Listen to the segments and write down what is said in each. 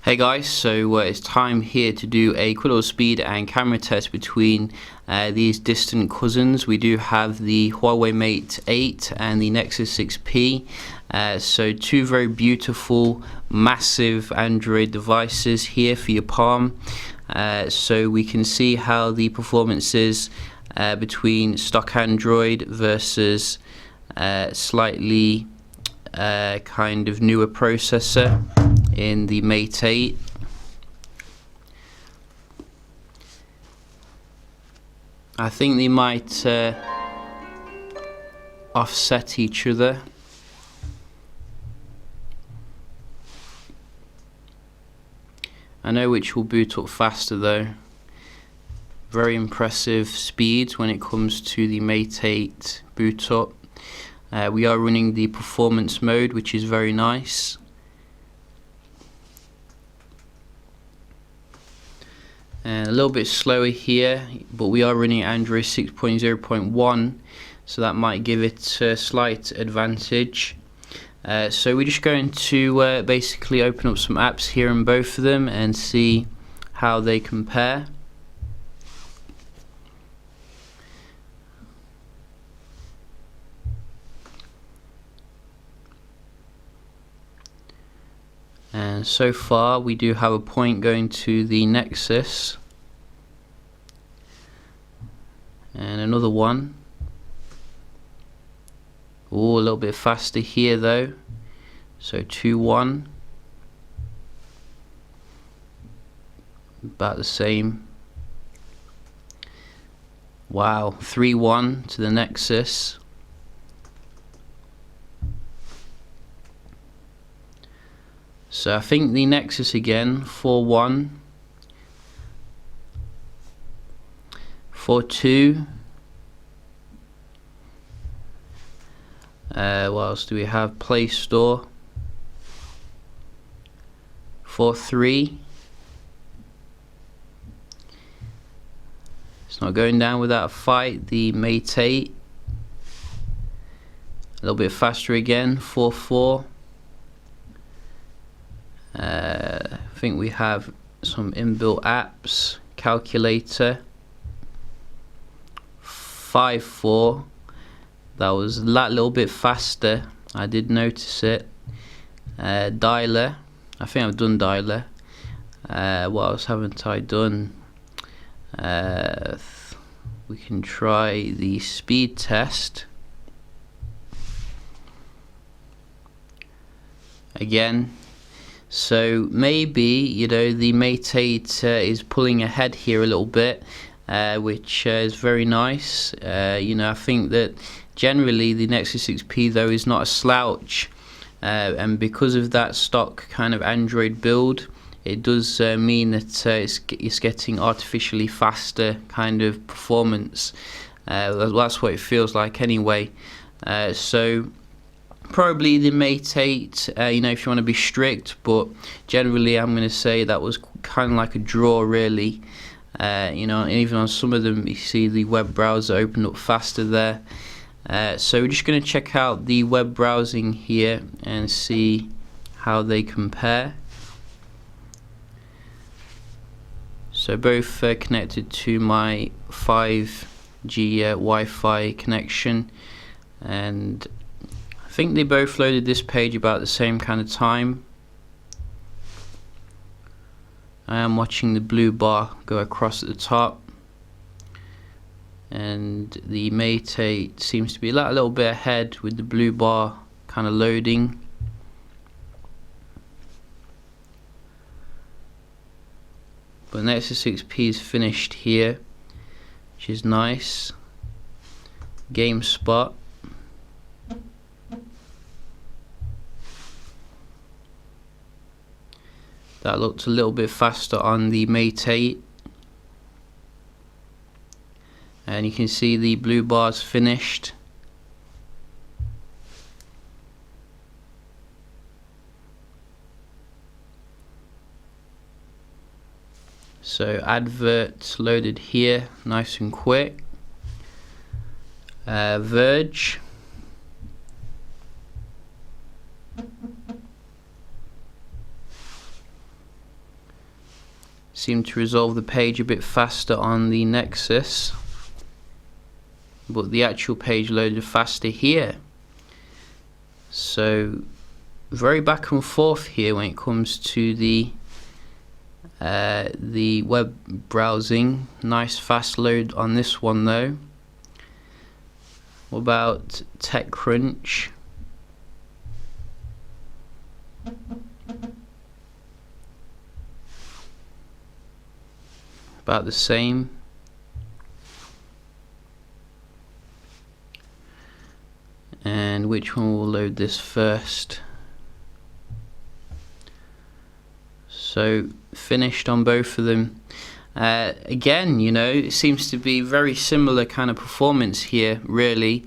Hey guys, so it's time here to do a quick little speed and camera test between these distant cousins. We do have the Huawei Mate 8 and the Nexus 6P. So two very beautiful, massive Android devices here for your palm. So we can see how the performance is between stock Android versus slightly kind of newer processor in the Mate 8. I think they might offset each other. I know which will boot up faster though. Very impressive speeds when it comes to the Mate 8 boot up. We are running the performance mode, which is very nice. And a little bit slower here, but we are running Android 6.0.1, so that might give it a slight advantage. So we're just going to basically open up some apps here on both of them and see how they compare. And so far we do have a point going to the Nexus and another one. Oh, a little bit faster here though, so 2-1, about the same. Wow, 3-1 to the Nexus. So I think the Nexus again, 4-1, 4-2. What else do we have? Play Store, 4-3. It's not going down without a fight. The Mate 8, a little bit faster again, 4-4. I think we have some inbuilt apps. Calculator, 5-4. That was that little bit faster. I did notice it. Dialer, I think I've done Dialer. What else haven't I done? We can try the speed test again. So maybe, the Mate 8 is pulling ahead here a little bit, which is very nice. I think that generally the Nexus 6P though is not a slouch, and because of that stock kind of Android build, it does mean that it's getting artificially faster kind of performance. That's what it feels like anyway. So probably the Mate 8, if you want to be strict, but generally I'm going to say that was kind of like a draw really. Even on some of them you see the web browser opened up faster there. So we're just going to check out the web browsing here and see how they compare. So both connected to my 5G Wi-Fi connection, and I think they both loaded this page about the same kind of time. I am watching the blue bar go across at the top, and the Mate 8 seems to be a little bit ahead with the blue bar kind of loading. But Nexus 6P is finished here, which is nice. GameSpot. That looked a little bit faster on the Mate 8. And you can see the blue bars finished. So adverts loaded here, nice and quick. Verge. seemed to resolve the page a bit faster on the Nexus, but the actual page loaded faster here. So very back and forth here when it comes to the web browsing. Nice fast load on this one though. What about TechCrunch? About the same. And which one will load this first? So finished on both of them. Again, you know, it seems to be very similar kind of performance here, really.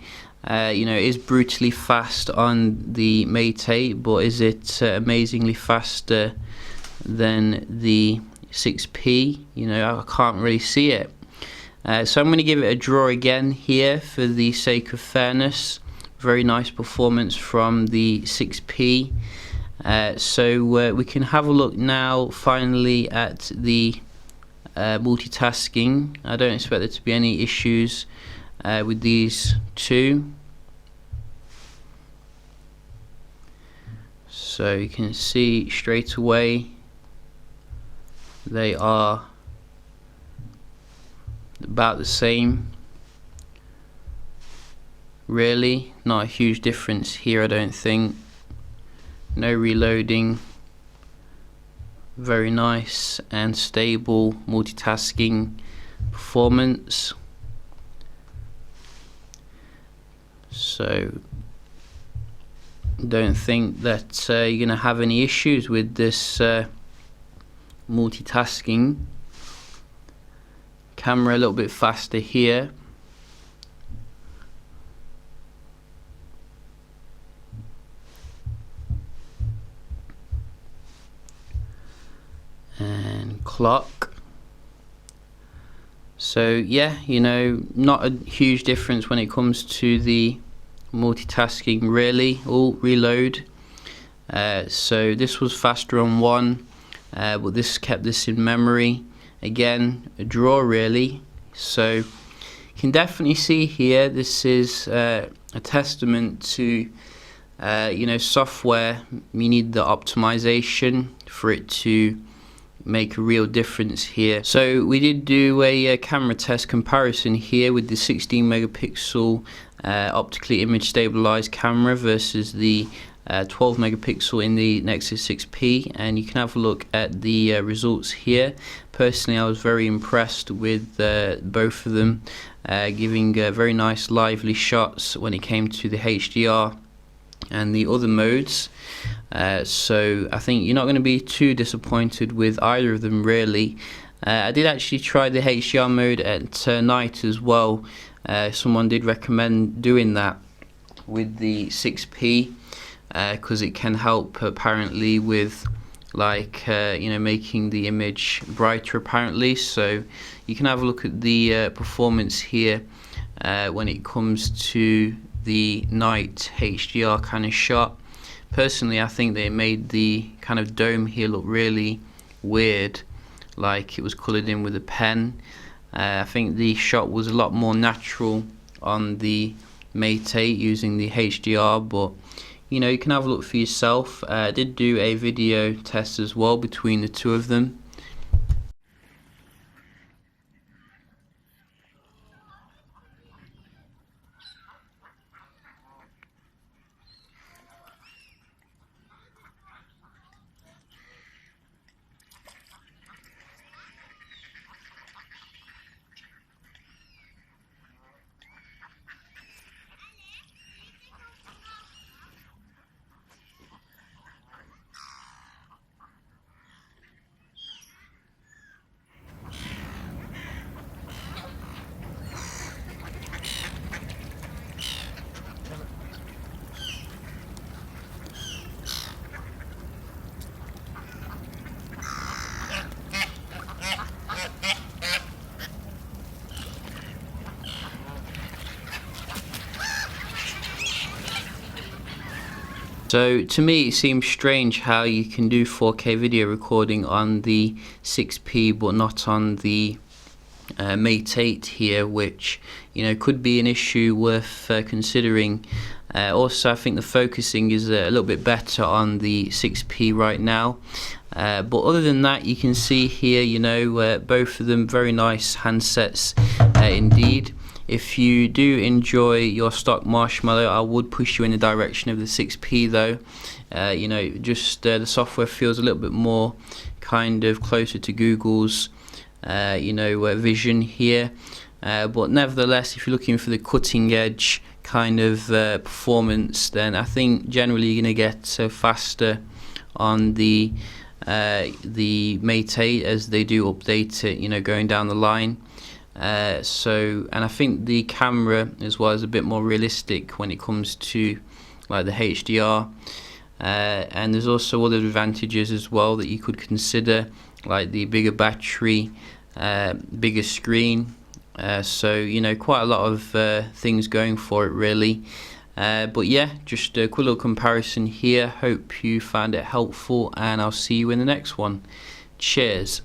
You know, it is brutally fast on the Mate 8, but is it amazingly faster than the 6P? You know, I can't really see it. So I'm going to give it a draw again here for the sake of fairness. Very nice performance from the 6P. So we can have a look now finally at the multitasking. I don't expect there to be any issues with these two. So you can see straight away they are about the same. Really, not a huge difference here, I don't think. No reloading. Very nice and stable multitasking performance. So don't think that you're going to have any issues with this multitasking. Camera a little bit faster here. And clock. So yeah, you know, not a huge difference when it comes to the multitasking really. All reload. So this was faster on one, but this kept this in memory. Again, a draw really. So you can definitely see here this is a testament to you know, software. You need the optimization for it to make a real difference here. So we did do a camera test comparison here with the 16 megapixel optically image stabilized camera versus the 12 megapixel in the Nexus 6P, and you can have a look at the results here. Personally, I was very impressed with both of them, giving very nice lively shots when it came to the HDR and the other modes. So I think you're not going to be too disappointed with either of them really. I did actually try the HDR mode at night as well. Someone did recommend doing that with the 6P because it can help apparently with like you know, making the image brighter apparently. So you can have a look at the performance here when it comes to the night HDR kind of shot. Personally, I think they made the kind of dome here look really weird, like it was coloured in with a pen. I think the shot was a lot more natural on the Mate 8 using the HDR, but you know, you can have a look for yourself. I did do a video test as well between the two of them. So to me it seems strange how you can do 4K video recording on the 6P but not on the Mate 8 here, which could be an issue worth considering. Also I think the focusing is a little bit better on the 6P right now, but other than that you can see here both of them very nice handsets indeed. If you do enjoy your stock Marshmallow, I would push you in the direction of the 6P though. Just the software feels a little bit more kind of closer to Google's vision here, but nevertheless if you're looking for the cutting edge kind of performance, then I think generally you're going to get faster on the Mate 8 as they do update it going down the line. And I think the camera as well is a bit more realistic when it comes to like the HDR, and there's also other advantages as well that you could consider, like the bigger battery, bigger screen, so quite a lot of things going for it really. But yeah, just a quick little comparison here. Hope you found it helpful, and I'll see you in the next one. Cheers.